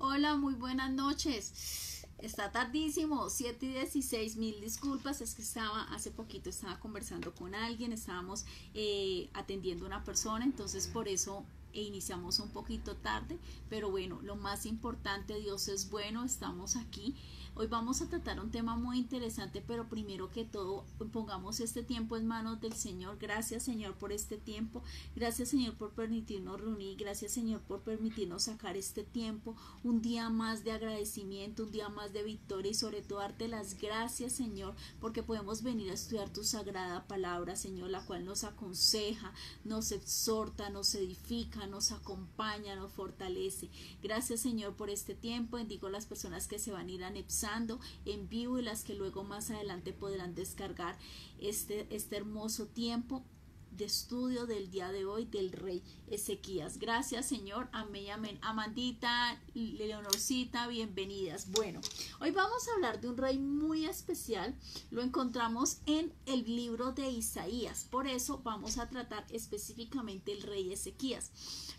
Hola, muy buenas noches. Está tardísimo, 7:16, mil disculpas, es que hace poquito estaba conversando con alguien, estábamos atendiendo a una persona, entonces por eso iniciamos un poquito tarde, pero bueno, lo más importante, Dios es bueno, estamos aquí. Hoy vamos a tratar un tema muy interesante, pero primero que todo, pongamos este tiempo en manos del Señor. Gracias, Señor, por este tiempo. Gracias, Señor, por permitirnos reunir. Gracias, Señor, por permitirnos sacar este tiempo. Un día más de agradecimiento, un día más de victoria y sobre todo darte las gracias, Señor, porque podemos venir a estudiar tu sagrada palabra, Señor, la cual nos aconseja, nos exhorta, nos edifica, nos acompaña, nos fortalece. Gracias, Señor, por este tiempo. Bendigo a las personas que se van a ir anexando en vivo y las que luego más adelante podrán descargar este hermoso tiempo de estudio del día de hoy del rey Ezequías. Gracias, Señor. Amén, amén. Amandita, Leonorcita, bienvenidas. Bueno, hoy vamos a hablar de un rey muy especial. Lo encontramos en el libro de Isaías. Por eso vamos a tratar específicamente el rey Ezequías.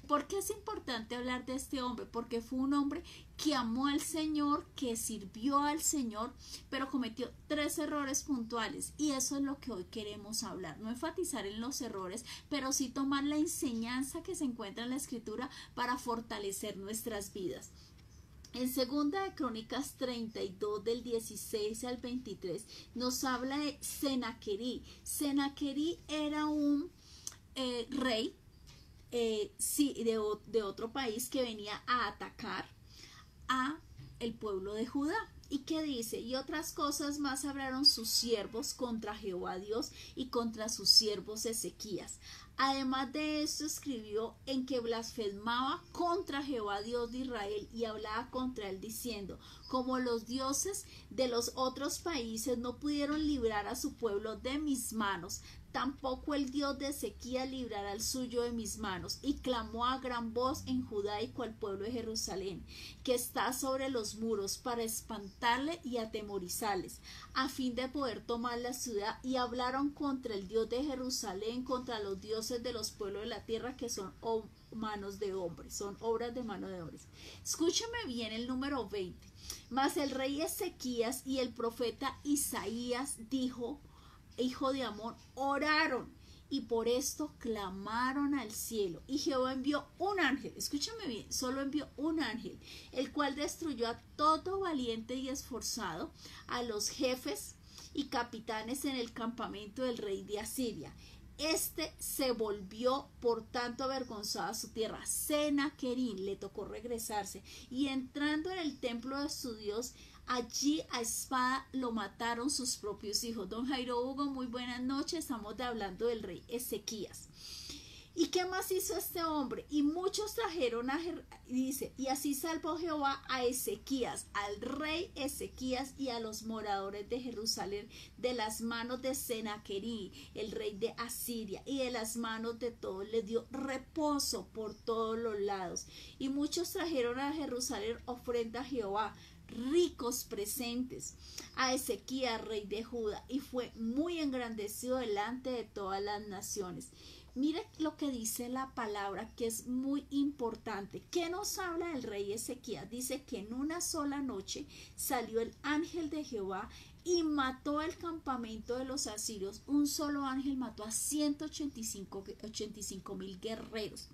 ¿Por qué es importante hablar de este hombre? Porque fue un hombre que amó al Señor, que sirvió al Señor, pero cometió 3 errores puntuales, y eso es lo que hoy queremos hablar. No enfatizar en los errores, pero sí tomar la enseñanza que se encuentra en la Escritura para fortalecer nuestras vidas. En segunda de Crónicas 32 del 16 al 23 nos habla de Senaquerí. Senaquerí era un rey de otro país que venía a atacar a el pueblo de Judá. ¿Y qué dice? Y otras cosas más hablaron sus siervos contra Jehová Dios y contra sus siervos Ezequías. Además de esto, escribió en que blasfemaba contra Jehová Dios de Israel y hablaba contra él diciendo: como los dioses de los otros países no pudieron librar a su pueblo de mis manos, tampoco el Dios de Ezequías librará al suyo de mis manos. Y clamó a gran voz en Judá y al pueblo de Jerusalén, que está sobre los muros, para espantarle y atemorizarles, a fin de poder tomar la ciudad. Y hablaron contra el Dios de Jerusalén, contra los dioses de los pueblos de la tierra, que son manos de hombres, son obras de mano de hombres. Escúcheme bien el número 20. Mas el rey Ezequías y el profeta Isaías, hijo de Amón, oraron, y por esto clamaron al cielo. Y Jehová envió un ángel, escúchame bien, solo envió un ángel, el cual destruyó a todo valiente y esforzado, a los jefes y capitanes en el campamento del rey de Asiria. Este se volvió por tanto avergonzado a su tierra. Senaquerí le tocó regresarse, y entrando en el templo de su Dios, allí a espada lo mataron sus propios hijos. Don Jairo Hugo, muy buenas noches. Estamos hablando del rey Ezequías. ¿Y qué más hizo este hombre? Y muchos trajeron dice, y así salvó Jehová a Ezequías, al rey Ezequías, y a los moradores de Jerusalén de las manos de Senaquerí, el rey de Asiria, y de las manos de todos. Les dio reposo por todos los lados. Y muchos trajeron a Jerusalén ofrenda a Jehová, ricos presentes, a Ezequías, rey de Judá, y fue muy engrandecido delante de todas las naciones. Mire lo que dice la palabra, que es muy importante. ¿Qué nos habla del rey Ezequías? Dice que en una sola noche salió el ángel de Jehová y mató el campamento de los asirios. Un solo ángel mató a 185,000 guerreros.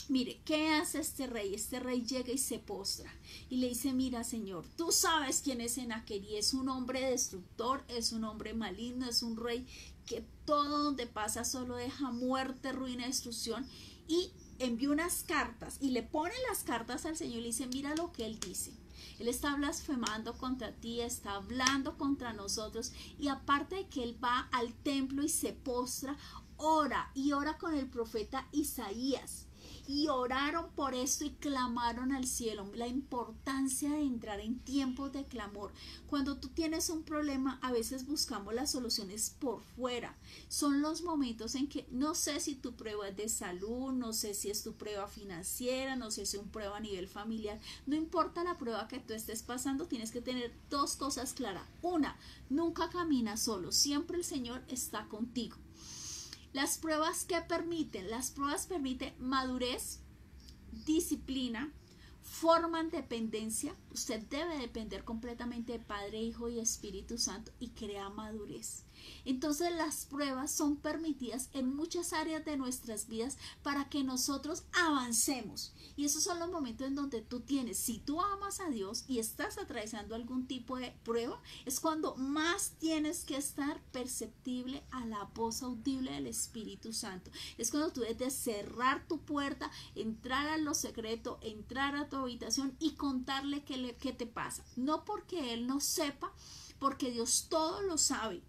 Mire, ¿qué hace este rey? Este rey llega y se postra y le dice: mira, Señor, tú sabes quién es Senaquerí. Es un hombre destructor, es un hombre maligno, es un rey que todo donde pasa solo deja muerte, ruina, destrucción. Y envió unas cartas y le pone las cartas al Señor y le dice: mira lo que él dice. Él está blasfemando contra ti, está hablando contra nosotros, y aparte de que él va al templo y se postra, ora con el profeta Isaías. Y oraron por esto y clamaron al cielo. La importancia de entrar en tiempos de clamor. Cuando tú tienes un problema, a veces buscamos las soluciones por fuera. Son los momentos en que no sé si tu prueba es de salud, no sé si es tu prueba financiera, no sé si es una prueba a nivel familiar. No importa la prueba que tú estés pasando, tienes que tener 2 cosas claras. Una, nunca caminas solo, siempre el Señor está contigo. Las pruebas, ¿qué permiten? Las pruebas permiten madurez, disciplina, forman dependencia, usted debe depender completamente de Padre, Hijo y Espíritu Santo y crea madurez. Entonces las pruebas son permitidas en muchas áreas de nuestras vidas para que nosotros avancemos. Y esos son los momentos en donde tú tienes, si tú amas a Dios y estás atravesando algún tipo de prueba, es cuando más tienes que estar perceptible a la voz audible del Espíritu Santo. Es cuando tú debes de cerrar tu puerta, entrar a lo secreto, entrar a tu habitación y contarle qué te pasa. No porque Él no sepa, porque Dios todo lo sabe.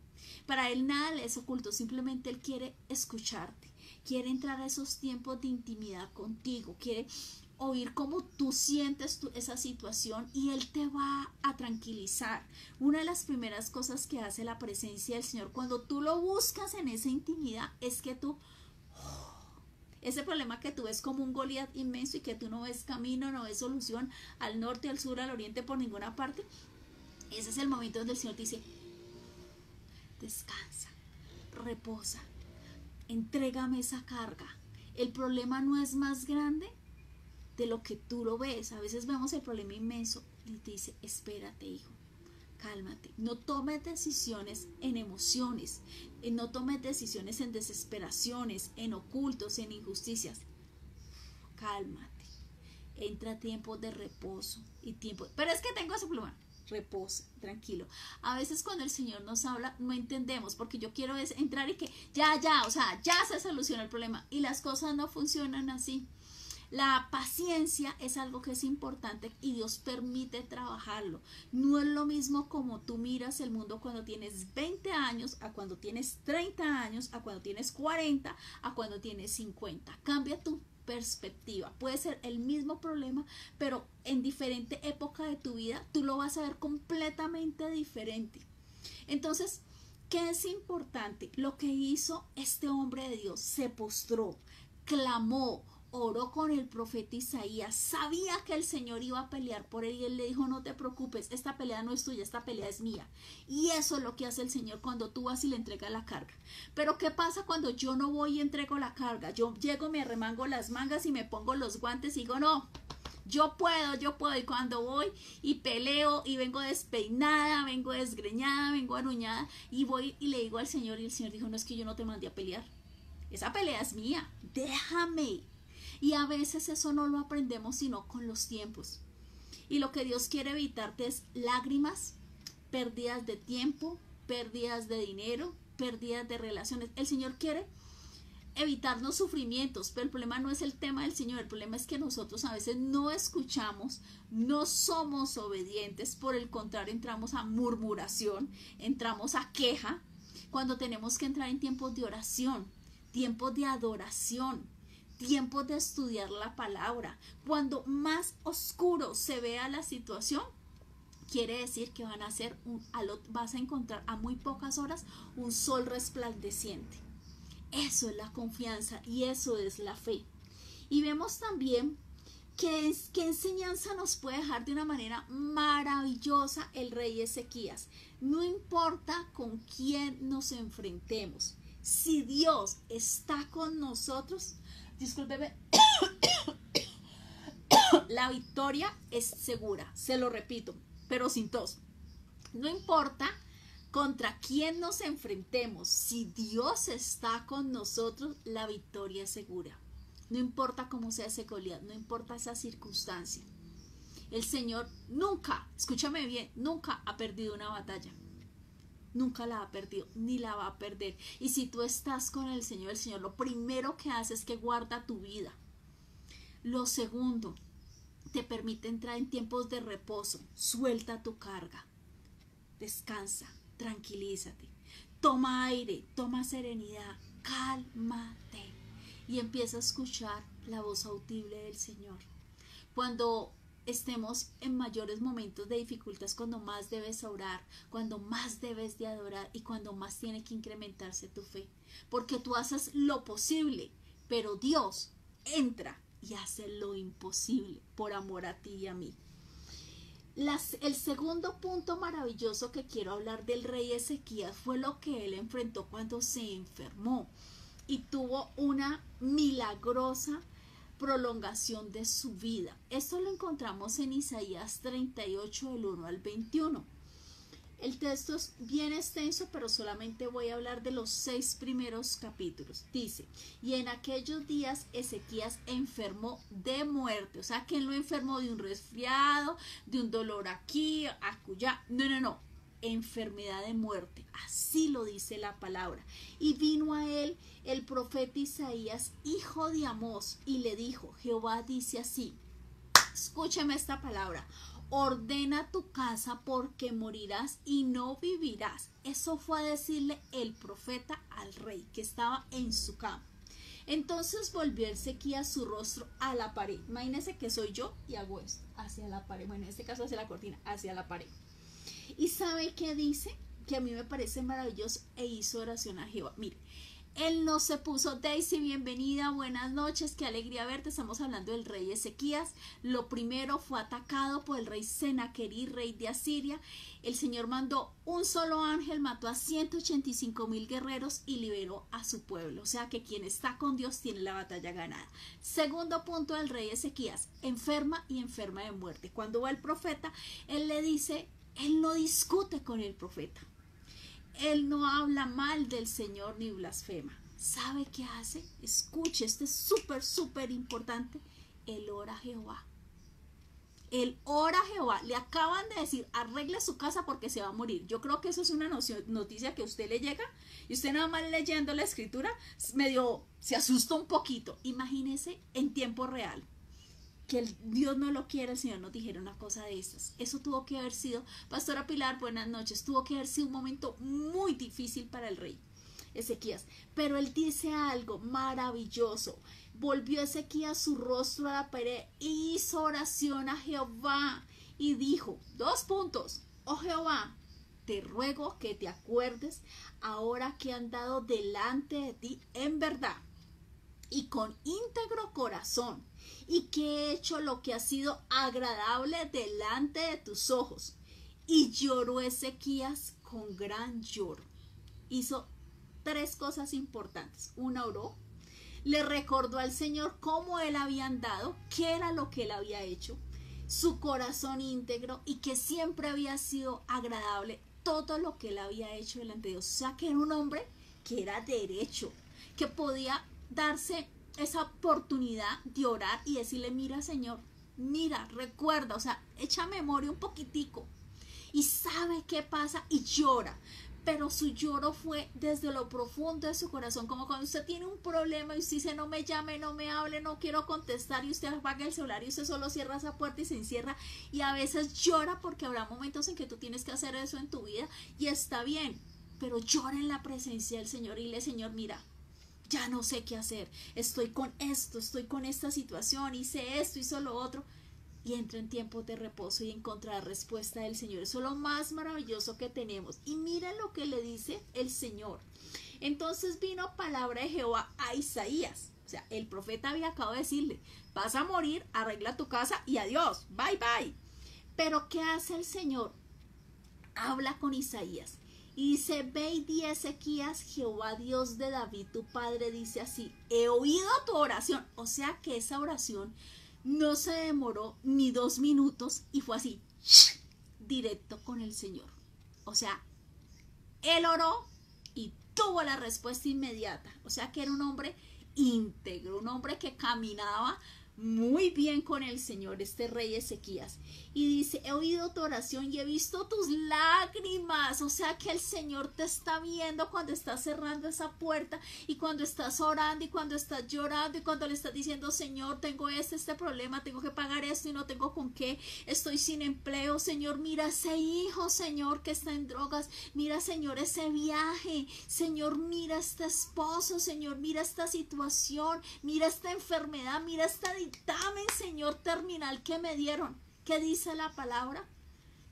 Para Él nada le es oculto, simplemente Él quiere escucharte, quiere entrar a esos tiempos de intimidad contigo, quiere oír cómo tú sientes esa situación y Él te va a tranquilizar. Una de las primeras cosas que hace la presencia del Señor cuando tú lo buscas en esa intimidad es que tú, ese problema que tú ves como un Goliat inmenso y que tú no ves camino, no ves solución al norte, al sur, al oriente, por ninguna parte, ese es el momento donde el Señor te dice: descansa, reposa, entrégame esa carga. El problema no es más grande de lo que tú lo ves. A veces vemos el problema inmenso y te dice: espérate, hijo, cálmate, no tomes decisiones en emociones, no tomes decisiones en desesperaciones, en ocultos, en injusticias. Cálmate, entra a tiempos de reposo y tiempo. Pero es que tengo ese problema. Reposa, tranquilo. A veces cuando el Señor nos habla no entendemos, porque yo quiero es entrar y que ya se soluciona el problema, y las cosas no funcionan así. La paciencia es algo que es importante y Dios permite trabajarlo. No es lo mismo como tú miras el mundo cuando tienes 20 años, a cuando tienes 30 años, a cuando tienes 40, a cuando tienes 50. Cambia tu perspectiva. Puede ser el mismo problema, pero en diferente época de tu vida tú lo vas a ver completamente diferente. Entonces, ¿qué es importante? Lo que hizo este hombre de Dios: se postró, clamó, oró con el profeta Isaías, sabía que el Señor iba a pelear por él y él le dijo: no te preocupes, esta pelea no es tuya, esta pelea es mía. Y eso es lo que hace el Señor cuando tú vas y le entregas la carga. Pero ¿qué pasa cuando yo no voy y entrego la carga? Yo llego, me arremango las mangas y me pongo los guantes y digo: no, yo puedo, y cuando voy y peleo y vengo despeinada, vengo desgreñada, vengo aruñada y voy y le digo al Señor, y el Señor dijo: no, es que yo no te mandé a pelear, esa pelea es mía, déjame. Y a veces eso no lo aprendemos sino con los tiempos. Y lo que Dios quiere evitarte es lágrimas, pérdidas de tiempo, pérdidas de dinero, pérdidas de relaciones. El Señor quiere evitarnos sufrimientos, pero el problema no es el tema del Señor, el problema es que nosotros a veces no escuchamos, no somos obedientes, por el contrario entramos a murmuración, entramos a queja, cuando tenemos que entrar en tiempos de oración, tiempos de adoración, tiempos de estudiar la palabra. Cuando más oscuro se vea la situación, quiere decir que vas a encontrar a muy pocas horas un sol resplandeciente. Eso es la confianza y eso es la fe. Y vemos también qué enseñanza nos puede dejar de una manera maravillosa el rey Ezequías. No importa con quién nos enfrentemos, si Dios está con nosotros, discúlpeme, la victoria es segura, se lo repito, pero sin tos. No importa contra quién nos enfrentemos, si Dios está con nosotros, la victoria es segura. No importa cómo sea ese Goliat, no importa esa circunstancia. El Señor nunca, escúchame bien, nunca ha perdido una batalla. Nunca la ha perdido, ni la va a perder. Y si tú estás con el Señor lo primero que hace es que guarda tu vida. Lo segundo, te permite entrar en tiempos de reposo. Suelta tu carga. Descansa, tranquilízate. Toma aire, toma serenidad, cálmate. Y empieza a escuchar la voz audible del Señor. Cuando estemos en mayores momentos de dificultad, cuando más debes orar, cuando más debes de adorar y cuando más tiene que incrementarse tu fe, porque tú haces lo posible, pero Dios entra y hace lo imposible por amor a ti y a mí. El segundo punto maravilloso que quiero hablar del rey Ezequías fue lo que él enfrentó cuando se enfermó y tuvo una milagrosa prolongación de su vida. Esto lo encontramos en Isaías 38 del 1 al 21. El texto es bien extenso, pero solamente voy a hablar de los 6 primeros capítulos. Dice, y en aquellos días Ezequías enfermó de muerte. O sea, que él no enfermó de un resfriado, de un dolor aquí, acullá. No. Enfermedad de muerte. Así lo dice la palabra. Y vino a él el profeta Isaías, hijo de Amós, y le dijo, Jehová dice así, escúchame esta palabra, ordena tu casa porque morirás y no vivirás. Eso fue a decirle el profeta al rey que estaba en su cama. Entonces volvió Ezequías su rostro a la pared. Imagínense que soy yo y hago esto, hacia la pared. Bueno, en este caso hacia la cortina, hacia la pared. ¿Y sabe qué dice? Que a mí me parece maravilloso, e hizo oración a Jehová. Mire, él no se puso, Daisy, bienvenida, buenas noches, qué alegría verte. Estamos hablando del rey Ezequías. Lo primero, fue atacado por el rey Senaquerib, rey de Asiria. El Señor mandó un solo ángel, mató a 185,000 guerreros y liberó a su pueblo. O sea que quien está con Dios tiene la batalla ganada. Segundo punto del rey Ezequías, enferma y enferma de muerte. Cuando va el profeta, él le dice, él no discute con el profeta. Él no habla mal del Señor ni blasfema. ¿Sabe qué hace? Escuche, esto es súper importante. Él ora a Jehová. Él ora a Jehová. Le acaban de decir, arregle su casa porque se va a morir. Yo creo que eso es una noticia que a usted le llega y usted nada más leyendo la escritura medio se asusta un poquito. Imagínese en tiempo real. Que Dios no lo quiere, el Señor nos dijera una cosa de estas. Eso tuvo que haber sido, Pastora Pilar, buenas noches, tuvo que haber sido un momento muy difícil para el rey Ezequías. Pero él dice algo maravilloso. Volvió Ezequías su rostro a la pared y hizo oración a Jehová y dijo, 2 puntos, oh Jehová, te ruego que te acuerdes ahora que han dado delante de ti en verdad y con íntegro corazón, y que he hecho lo que ha sido agradable delante de tus ojos. Y lloró Ezequías con gran lloro. Hizo 3 cosas importantes. Una, oró, le recordó al Señor cómo él había andado, qué era lo que él había hecho, su corazón íntegro y que siempre había sido agradable todo lo que él había hecho delante de Dios. O sea que era un hombre que era derecho, que podía darse esa oportunidad de orar y decirle, mira Señor, mira, recuerda, o sea, echa memoria un poquitico y sabe qué pasa y llora, pero su lloro fue desde lo profundo de su corazón, como cuando usted tiene un problema y usted dice, no me llame, no me hable, no quiero contestar, y usted apaga el celular y usted solo cierra esa puerta y se encierra, y a veces llora porque habrá momentos en que tú tienes que hacer eso en tu vida y está bien, pero llora en la presencia del Señor y dile, Señor, mira, ya no sé qué hacer, estoy con esto, estoy con esta situación, hice esto, hice lo otro, y entra en tiempos de reposo y encontrar respuesta del Señor. Eso es lo más maravilloso que tenemos. Y mira lo que le dice el Señor. Entonces vino palabra de Jehová a Isaías. O sea, el profeta había acabado de decirle, vas a morir, arregla tu casa y adiós, bye bye. Pero ¿qué hace el Señor? Habla con Isaías. Y dice, ve y di a Ezequías, Jehová Dios de David, tu padre, dice así, he oído tu oración. O sea que esa oración no se demoró ni 2 minutos y fue así, directo con el Señor. O sea, él oró y tuvo la respuesta inmediata. O sea que era un hombre íntegro, un hombre que caminaba muy bien con el Señor, este rey Ezequías. Y dice, he oído tu oración y he visto tus lágrimas. O sea que el Señor te está viendo cuando estás cerrando esa puerta y cuando estás orando y cuando estás llorando y cuando le estás diciendo, Señor, tengo este problema, tengo que pagar esto y no tengo con qué, estoy sin empleo. Señor, mira ese hijo, Señor, que está en drogas, mira, Señor, ese viaje, Señor, mira este esposo, Señor, mira esta situación, mira esta enfermedad, mira esta dictamen, Señor, terminal que me dieron. ¿Qué dice la palabra?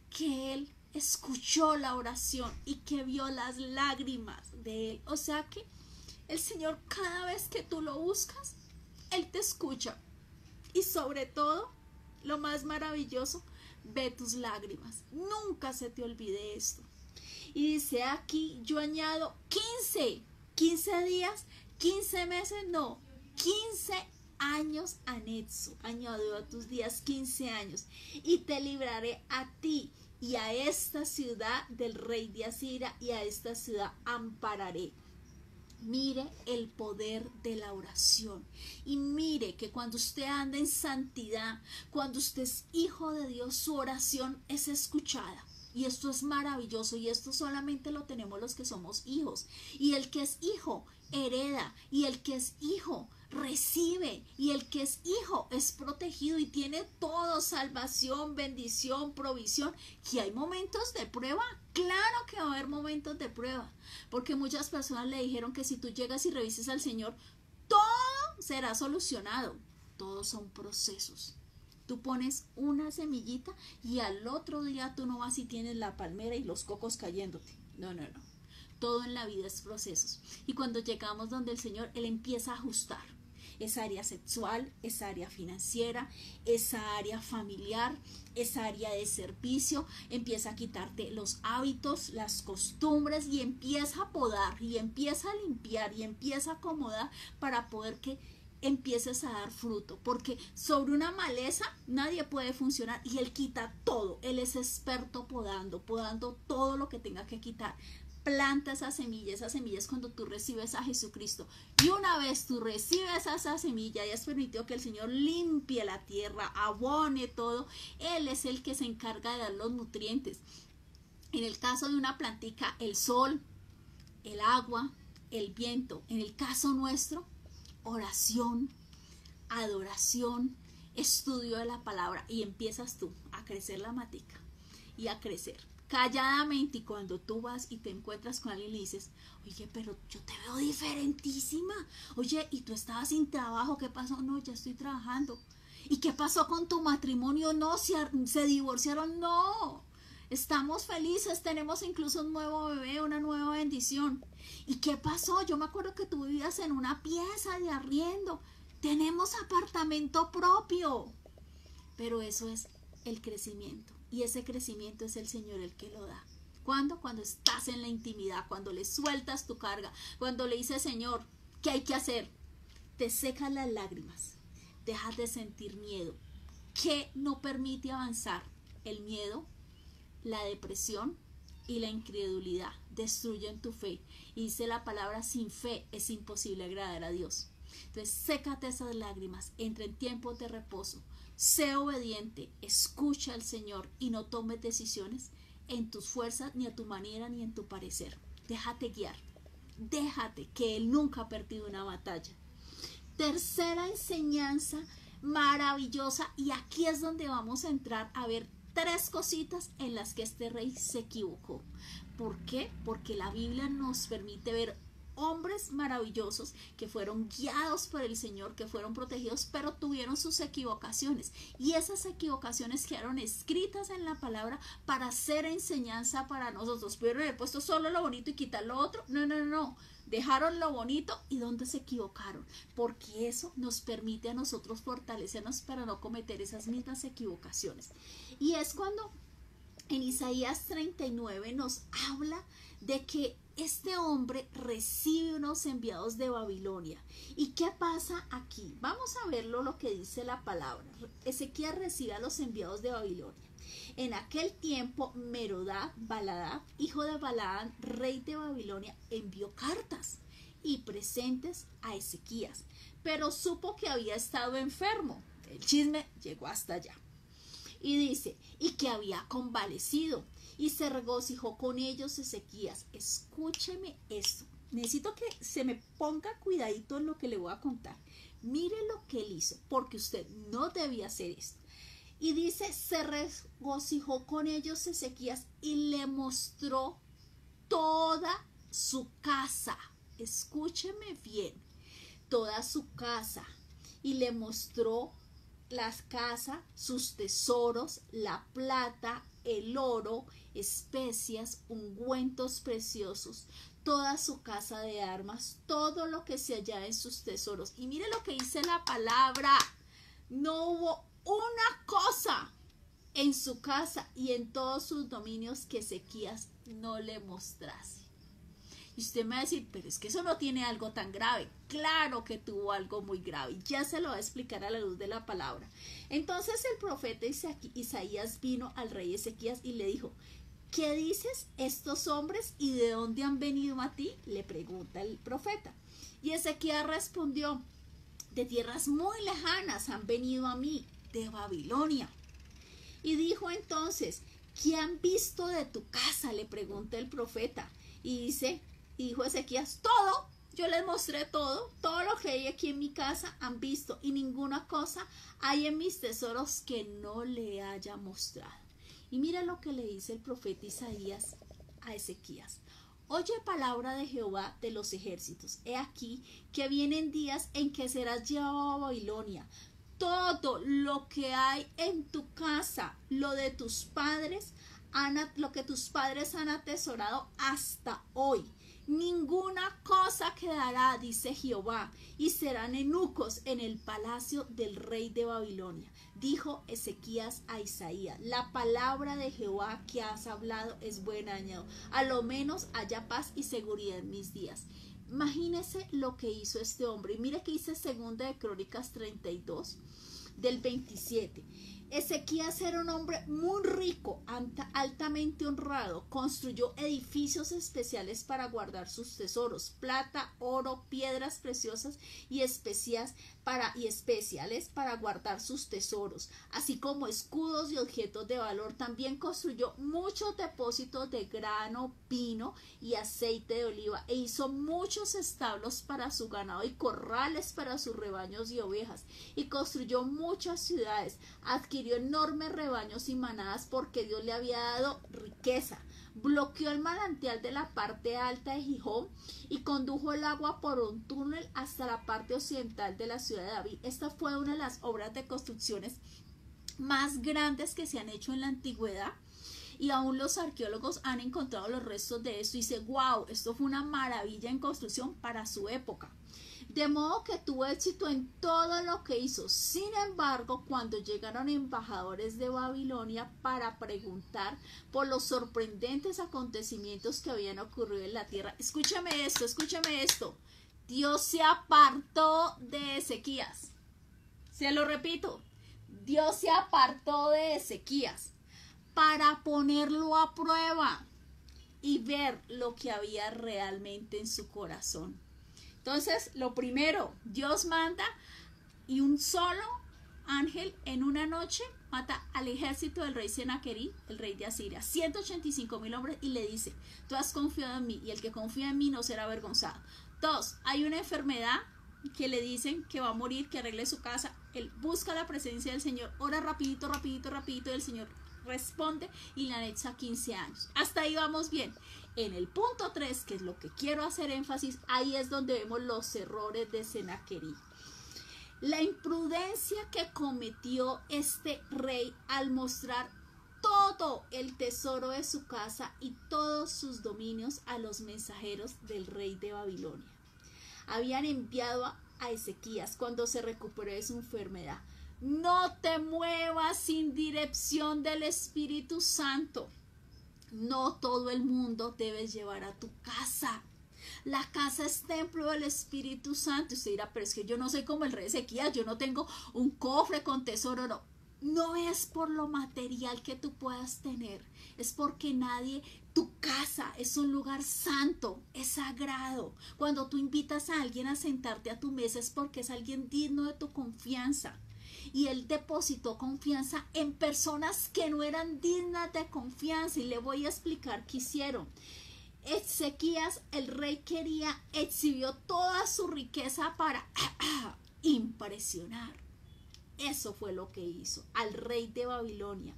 Que él escuchó la oración y que vio las lágrimas de él. O sea que el Señor, cada vez que tú lo buscas, él te escucha. Y sobre todo, lo más maravilloso, ve tus lágrimas. Nunca se te olvide esto. Y dice aquí, yo añado 15 días, 15 meses, no, 15 años anexo, añadió a tus días 15 años, y te libraré a ti y a esta ciudad del rey de Asiria, y a esta ciudad ampararé. Mire el poder de la oración, y mire que cuando usted anda en santidad, cuando usted es hijo de Dios, su oración es escuchada. Y esto es maravilloso, y esto solamente lo tenemos los que somos hijos. Y el que es hijo hereda, y el que es hijo recibe, y el que es hijo es protegido y tiene todo: salvación, bendición, provisión. ¿Que hay momentos de prueba? Claro que va a haber momentos de prueba, porque muchas personas le dijeron que si tú llegas y revisas al Señor, todo será solucionado. Todos son procesos. Tú pones una semillita y al otro día tú no vas y tienes la palmera y los cocos cayéndote. No. Todo en la vida es procesos. Y cuando llegamos donde el Señor, Él empieza a ajustar esa área sexual, esa área financiera, esa área familiar, esa área de servicio. Empieza a quitarte los hábitos, las costumbres, y empieza a podar, y empieza a limpiar, y empieza a acomodar para poder que empieces a dar fruto, porque sobre una maleza nadie puede funcionar, y Él quita todo. Él es experto podando todo lo que tenga que quitar. Planta esa semilla es cuando tú recibes a Jesucristo, y una vez tú recibes esa semilla y has permitido que el Señor limpie la tierra, abone todo, Él es el que se encarga de dar los nutrientes. En el caso de una plantica, el sol, el agua, el viento. En el caso nuestro, oración, adoración, estudio de la palabra, y empiezas tú a crecer la matica y a crecer calladamente. Y cuando tú vas y te encuentras con alguien y le dices: oye, pero yo te veo diferentísima, oye, y tú estabas sin trabajo, ¿qué pasó? No, ya estoy trabajando. ¿Y qué pasó con tu matrimonio? No, se divorciaron. No, estamos felices, tenemos incluso un nuevo bebé, una nueva bendición. ¿Y qué pasó? Yo me acuerdo que tú vivías en una pieza de arriendo. Tenemos apartamento propio. Pero eso es el crecimiento, y ese crecimiento es el Señor el que lo da. ¿Cuándo? Cuando estás en la intimidad, cuando le sueltas tu carga, cuando le dices: Señor, ¿qué hay que hacer? Te secas las lágrimas, dejas de sentir miedo. ¿Qué no permite avanzar? El miedo, la depresión y la incredulidad destruyen tu fe, y dice la palabra: sin fe es imposible agradar a Dios. Entonces, sécate esas lágrimas, entra en tiempos de reposo, sé obediente, escucha al Señor, y no tomes decisiones en tus fuerzas, ni a tu manera, ni en tu parecer. Déjate guiar, déjate, que Él nunca ha perdido una batalla. Tercera enseñanza maravillosa, y aquí es donde vamos a entrar a ver tres cositas en las que este rey se equivocó. ¿Por qué? Porque la Biblia nos permite ver hombres maravillosos que fueron guiados por el Señor, que fueron protegidos, pero tuvieron sus equivocaciones, y esas equivocaciones quedaron escritas en la palabra para ser enseñanza para nosotros. ¿Pudieron haber puesto solo lo bonito y quitar lo otro? No. Dejaron lo bonito, y ¿dónde se equivocaron? Porque eso nos permite a nosotros fortalecernos para no cometer esas mismas equivocaciones. Y es cuando en Isaías 39 nos habla de que este hombre recibe unos enviados de Babilonia. ¿Y qué pasa aquí? Vamos a verlo, lo que dice la palabra. Ezequías recibe a los enviados de Babilonia. En aquel tiempo, Baladán, hijo de Balaán, rey de Babilonia, envió cartas y presentes a Ezequías, pero supo que había estado enfermo. El chisme llegó hasta allá. Y dice: y que había convalecido, y se regocijó con ellos Ezequías. Escúcheme esto. Necesito que se me ponga cuidadito en lo que le voy a contar. Mire lo que él hizo, porque usted no debía hacer esto. Y dice: se regocijó con ellos Ezequías, y le mostró toda su casa. Escúcheme bien, toda su casa. Y le mostró las casas, sus tesoros, la plata, el oro, especias, ungüentos preciosos, toda su casa de armas, todo lo que se hallaba en sus tesoros. Y mire lo que dice la palabra: no hubo una cosa en su casa y en todos sus dominios que Ezequías no le mostrase. Y usted me va a decir, pero es que eso no tiene algo tan grave. Claro que tuvo algo muy grave. Ya se lo va a explicar a la luz de la palabra. Entonces el profeta Isaías vino al rey Ezequías y le dijo, ¿qué dices estos hombres y de dónde han venido a ti? Le pregunta el profeta. Y Ezequías respondió, de tierras muy lejanas han venido a mí, de Babilonia. Y dijo entonces, ¿qué han visto de tu casa? Le pregunta el profeta. Y dijo Ezequías, todo. Yo les mostré todo lo que hay aquí en mi casa han visto, y ninguna cosa hay en mis tesoros que no le haya mostrado. Y mira lo que le dice el profeta Isaías a Ezequías. Oye palabra de Jehová de los ejércitos. He aquí que vienen días en que serás llevado a Babilonia. Todo lo que hay en tu casa, lo que tus padres han atesorado hasta hoy, ninguna cosa quedará, dice Jehová, y serán eunucos en el palacio del rey de Babilonia. Dijo Ezequías a Isaías, la palabra de Jehová que has hablado es buena, añado. A lo menos haya paz y seguridad en mis días. Imagínese lo que hizo este hombre. Y mire que dice 2 de Crónicas 32, del 27. Ezequías era un hombre muy rico, altamente honrado. Construyó edificios especiales para guardar sus tesoros, plata, oro, piedras preciosas y especiales para guardar sus tesoros, así como escudos y objetos de valor. También construyó muchos depósitos de grano, vino y aceite de oliva, e hizo muchos establos para su ganado y corrales para sus rebaños y ovejas, y construyó muchas ciudades. Adquirió enormes rebaños y manadas porque Dios le había dado riqueza. Bloqueó el manantial de la parte alta de Gijón y condujo el agua por un túnel hasta la parte occidental de la ciudad de David. Esta fue una de las obras de construcciones más grandes que se han hecho en la antigüedad, y aún los arqueólogos han encontrado los restos de esto y dice, wow, esto fue una maravilla en construcción para su época. De modo que tuvo éxito en todo lo que hizo. Sin embargo, cuando llegaron embajadores de Babilonia para preguntar por los sorprendentes acontecimientos que habían ocurrido en la tierra, escúchame esto, Dios se apartó de Ezequías. Se lo repito, Dios se apartó de Ezequías para ponerlo a prueba y ver lo que había realmente en su corazón. Entonces, lo primero, Dios manda y un solo ángel en una noche mata al ejército del rey Senaquerib, el rey de Asiria, 185,000 hombres, y le dice, tú has confiado en mí y el que confía en mí no será avergonzado. 2, hay una enfermedad que le dicen que va a morir, que arregle su casa. Él busca la presencia del Señor, ora rapidito, y el Señor responde y le anexa 15 años. Hasta ahí vamos bien. En el punto 3, que es lo que quiero hacer énfasis, ahí es donde vemos los errores de Senaquerib. La imprudencia que cometió este rey al mostrar todo el tesoro de su casa y todos sus dominios a los mensajeros del rey de Babilonia. Habían enviado a Ezequías cuando se recuperó de su enfermedad. No te muevas sin dirección del Espíritu Santo. No todo el mundo debes llevar a tu casa. La casa es templo del Espíritu Santo. Y usted dirá, pero es que yo no soy como el rey Ezequías, yo no tengo un cofre con tesoro. No, no es por lo material que tú puedas tener, es porque tu casa es un lugar santo, es sagrado. Cuando tú invitas a alguien a sentarte a tu mesa es porque es alguien digno de tu confianza. Y él depositó confianza en personas que no eran dignas de confianza. Y le voy a explicar qué hicieron. Ezequías, el rey, exhibió toda su riqueza para impresionar. Eso fue lo que hizo al rey de Babilonia.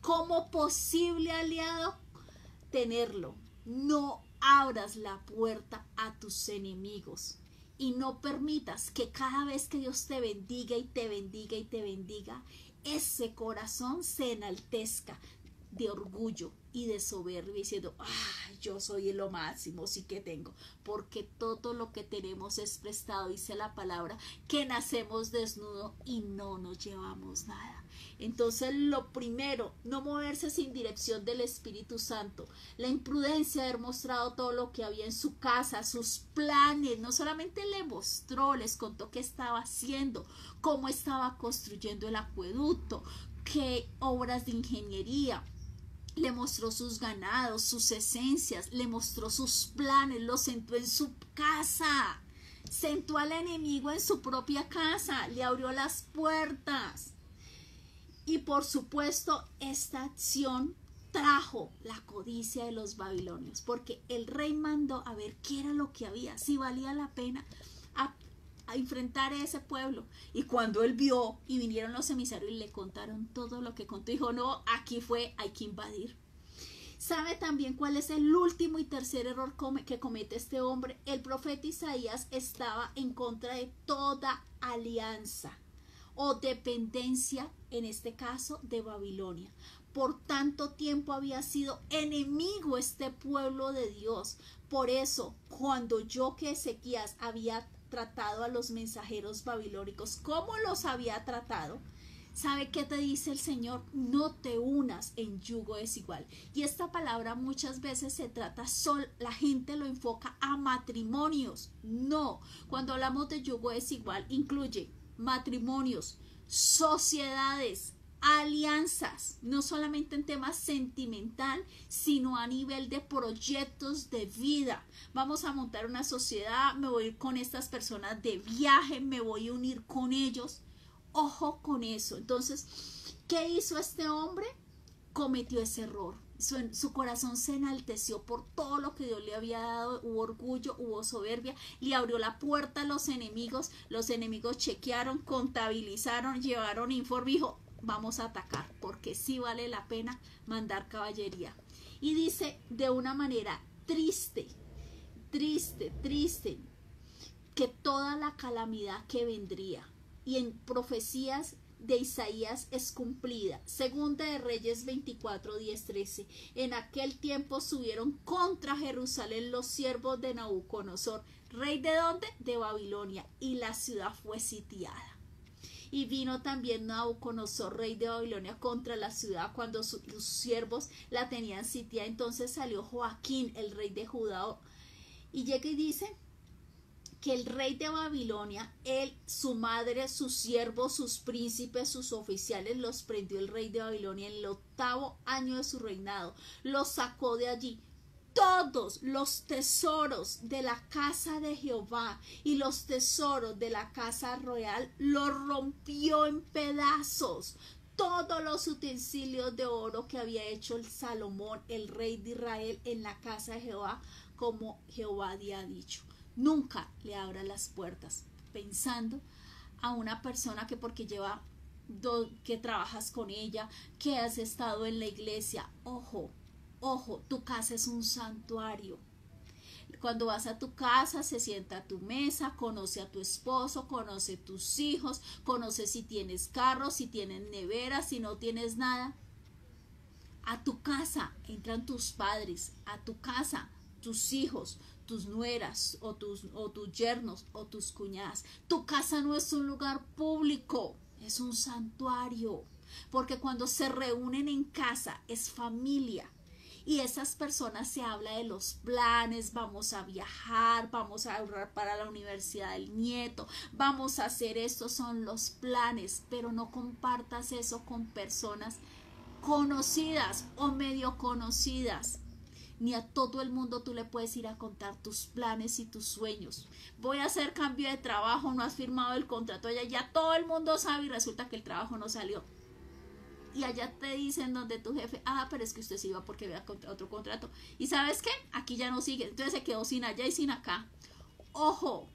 Como posible aliado tenerlo. No abras la puerta a tus enemigos. Y no permitas que cada vez que Dios te bendiga y te bendiga y te bendiga, ese corazón se enaltezca. de orgullo y de soberbia, diciendo, yo soy lo máximo, sí que tengo, porque todo lo que tenemos es prestado, dice la palabra, que nacemos desnudo y no nos llevamos nada. Entonces, lo primero, no moverse sin dirección del Espíritu Santo. La imprudencia de haber mostrado todo lo que había en su casa, sus planes. No solamente le mostró, les contó qué estaba haciendo, cómo estaba construyendo el acueducto, qué obras de ingeniería. Le mostró sus ganados, sus esencias, le mostró sus planes, lo sentó en su casa. Sentó al enemigo en su propia casa, le abrió las puertas. Y por supuesto, esta acción trajo la codicia de los babilonios, porque el rey mandó a ver qué era lo que había, si valía la pena a enfrentar a ese pueblo. Y cuando él vio y vinieron los emisarios y le contaron todo lo que contó, dijo, no, aquí fue, hay que invadir. ¿Sabe también cuál es el último y tercer error que comete este hombre? El profeta Isaías estaba en contra de toda alianza o dependencia, en este caso de Babilonia. Por tanto tiempo había sido enemigo este pueblo de Dios. Por eso, cuando oyó que Ezequías había tratado a los mensajeros babilónicos, ¿cómo los había tratado? ¿Sabe qué te dice el Señor? No te unas en yugo desigual. Y esta palabra muchas veces se trata, la gente lo enfoca a matrimonios. No, cuando hablamos de yugo desigual, incluye matrimonios, sociedades, alianzas, no solamente en temas sentimental, sino a nivel de proyectos de vida. Vamos a montar una sociedad, me voy a ir con estas personas de viaje, me voy a unir con ellos. Ojo con eso. Entonces, ¿qué hizo este hombre? Cometió ese error. Su corazón se enalteció por todo lo que Dios le había dado. Hubo orgullo, hubo soberbia, le abrió la puerta a los enemigos chequearon, contabilizaron, llevaron informe y dijo, vamos a atacar, porque sí vale la pena mandar caballería. Y dice de una manera triste, que toda la calamidad que vendría, y en profecías de Isaías es cumplida. Segunda de Reyes 24, 10, 13. En aquel tiempo subieron contra Jerusalén los siervos de Nabucodonosor, rey de ¿dónde? De Babilonia, y la ciudad fue sitiada. Y vino también Nabucodonosor, rey de Babilonia, contra la ciudad cuando sus siervos la tenían sitiada. Entonces salió Joaquín, el rey de Judá, y llega y dice que el rey de Babilonia, él, su madre, sus siervos, sus príncipes, sus oficiales, los prendió el rey de Babilonia en el 8º año de su reinado. Los sacó de allí. Todos los tesoros de la casa de Jehová y los tesoros de la casa real los rompió en pedazos. Todos los utensilios de oro que había hecho el Salomón, el rey de Israel, en la casa de Jehová, como Jehová había dicho. Nunca le abra las puertas pensando a una persona que porque que trabajas con ella, que has estado en la iglesia. Ojo, tu casa es un santuario. Cuando vas a tu casa, se sienta a tu mesa, conoce a tu esposo, conoce a tus hijos, conoce si tienes carro, si tienes nevera, si no tienes nada. A tu casa entran tus padres, a tu casa tus hijos, tus nueras o tus yernos o tus cuñadas. Tu casa no es un lugar público, es un santuario, porque cuando se reúnen en casa es familia. Y esas personas se habla de los planes, vamos a viajar, vamos a ahorrar para la universidad del nieto, vamos a hacer esto, son los planes, pero no compartas eso con personas conocidas o medio conocidas. Ni a todo el mundo tú le puedes ir a contar tus planes y tus sueños. Voy a hacer cambio de trabajo, no has firmado el contrato, ya todo el mundo sabe y resulta que el trabajo no salió. Y allá te dicen donde tu jefe, pero es que usted se iba porque había otro contrato. ¿Y sabes qué? Aquí ya no sigue. Entonces se quedó sin allá y sin acá. Ojo,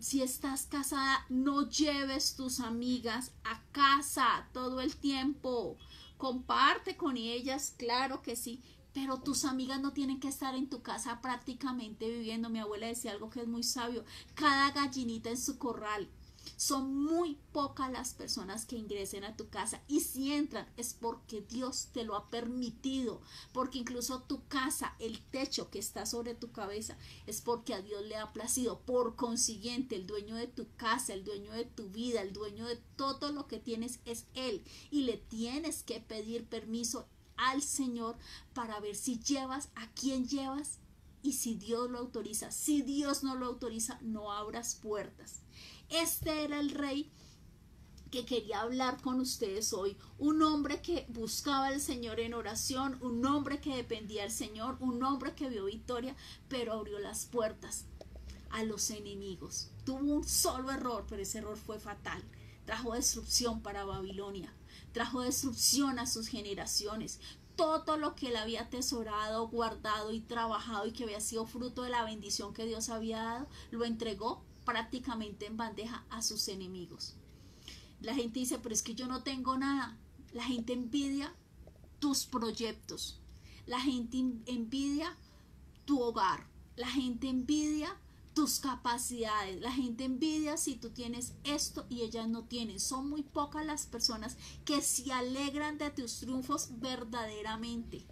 si estás casada, no lleves tus amigas a casa todo el tiempo. Comparte con ellas, claro que sí. Pero tus amigas no tienen que estar en tu casa prácticamente viviendo. Mi abuela decía algo que es muy sabio. Cada gallinita en su corral. Son muy pocas las personas que ingresen a tu casa, y si entran es porque Dios te lo ha permitido, porque incluso tu casa, el techo que está sobre tu cabeza, es porque a Dios le ha placido. Por consiguiente, el dueño de tu casa, el dueño de tu vida, el dueño de todo lo que tienes es Él, y le tienes que pedir permiso al Señor para ver si llevas, a quién llevas, y si Dios lo autoriza. Si Dios no lo autoriza, no abras puertas. Este era el rey que quería hablar con ustedes hoy, un hombre que buscaba al Señor en oración, un hombre que dependía del Señor, un hombre que vio victoria, pero abrió las puertas a los enemigos. Tuvo un solo error, pero ese error fue fatal. Trajo destrucción para Babilonia, trajo destrucción a sus generaciones. Todo lo que él había atesorado, guardado y trabajado, y que había sido fruto de la bendición que Dios había dado, lo entregó prácticamente en bandeja a sus enemigos. La gente dice, pero es que yo no tengo nada. La gente envidia tus proyectos, la gente envidia tu hogar, la gente envidia tus capacidades, la gente envidia si tú tienes esto y ellas no tienen. Son muy pocas las personas que se alegran de tus triunfos verdaderamente,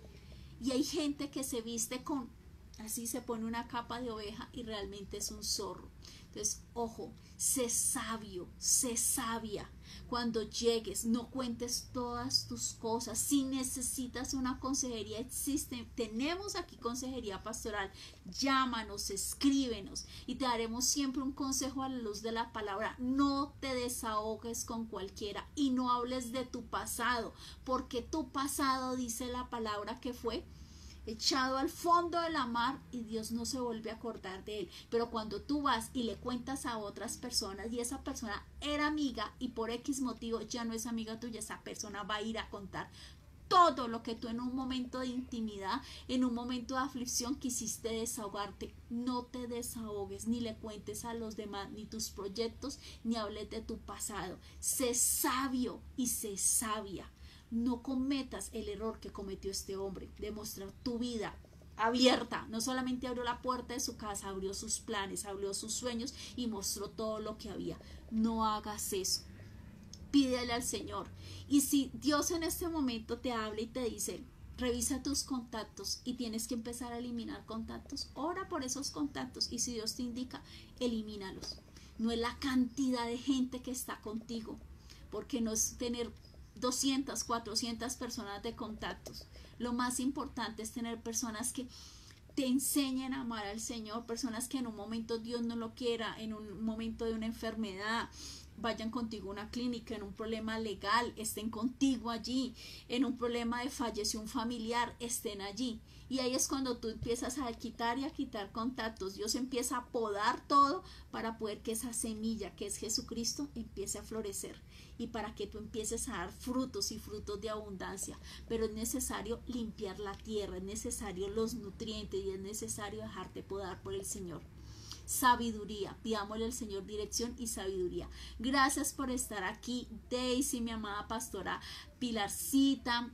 y hay gente que se viste con, así se pone una capa de oveja y realmente es un zorro. Entonces, ojo, sé sabio, sé sabia. Cuando llegues, no cuentes todas tus cosas. Si necesitas una consejería, existe, tenemos aquí consejería pastoral. Llámanos, escríbenos y te daremos siempre un consejo a la luz de la palabra. No te desahogues con cualquiera y no hables de tu pasado, porque tu pasado, dice la palabra, que fue echado al fondo de la mar y Dios no se vuelve a acordar de él. Pero cuando tú vas y le cuentas a otras personas y esa persona era amiga y por X motivo ya no es amiga tuya, esa persona va a ir a contar todo lo que tú en un momento de intimidad, en un momento de aflicción quisiste desahogarte. No te desahogues, ni le cuentes a los demás ni tus proyectos, ni hables de tu pasado. Sé sabio y sé sabia. No cometas el error que cometió este hombre de mostrar tu vida abierta. No solamente abrió la puerta de su casa, abrió sus planes, abrió sus sueños y mostró todo lo que había. No hagas eso. Pídele al Señor. Y si Dios en este momento te habla y te dice, revisa tus contactos y tienes que empezar a eliminar contactos, ora por esos contactos, y si Dios te indica, elimínalos. No es la cantidad de gente que está contigo, porque no es tener 200, 400 personas de contactos. Lo más importante es tener personas que te enseñen a amar al Señor, personas que en un momento Dios no lo quiera, en un momento de una enfermedad, vayan contigo a una clínica, en un problema legal, estén contigo allí, en un problema de falleció un familiar, estén allí. Y ahí es cuando tú empiezas a quitar y a quitar contactos. Dios empieza a podar todo para poder que esa semilla que es Jesucristo empiece a florecer y para que tú empieces a dar frutos y frutos de abundancia. Pero es necesario limpiar la tierra, es necesario los nutrientes y es necesario dejarte podar por el Señor. Sabiduría, pidámosle al Señor dirección y sabiduría. Gracias por estar aquí, Daisy, mi amada pastora, Pilarcita,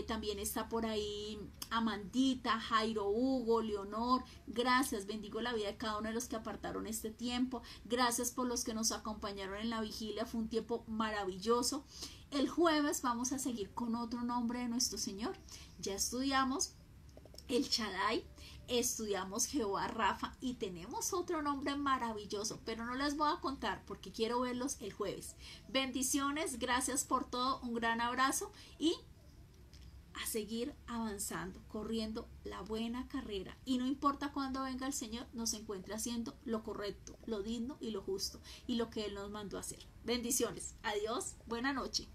también está por ahí Amandita, Jairo, Hugo, Leonor. Gracias, bendigo la vida de cada uno de los que apartaron este tiempo. Gracias por los que nos acompañaron en la vigilia, fue un tiempo maravilloso. El jueves vamos a seguir con otro nombre de nuestro Señor. Ya estudiamos el Shaddai, estudiamos Jehová Rafa y tenemos otro nombre maravilloso, pero no les voy a contar porque quiero verlos el jueves. Bendiciones, gracias por todo, un gran abrazo y a seguir avanzando, corriendo la buena carrera, y no importa cuándo venga el Señor, nos encuentre haciendo lo correcto, lo digno y lo justo y lo que Él nos mandó a hacer. Bendiciones, adiós, buena noche.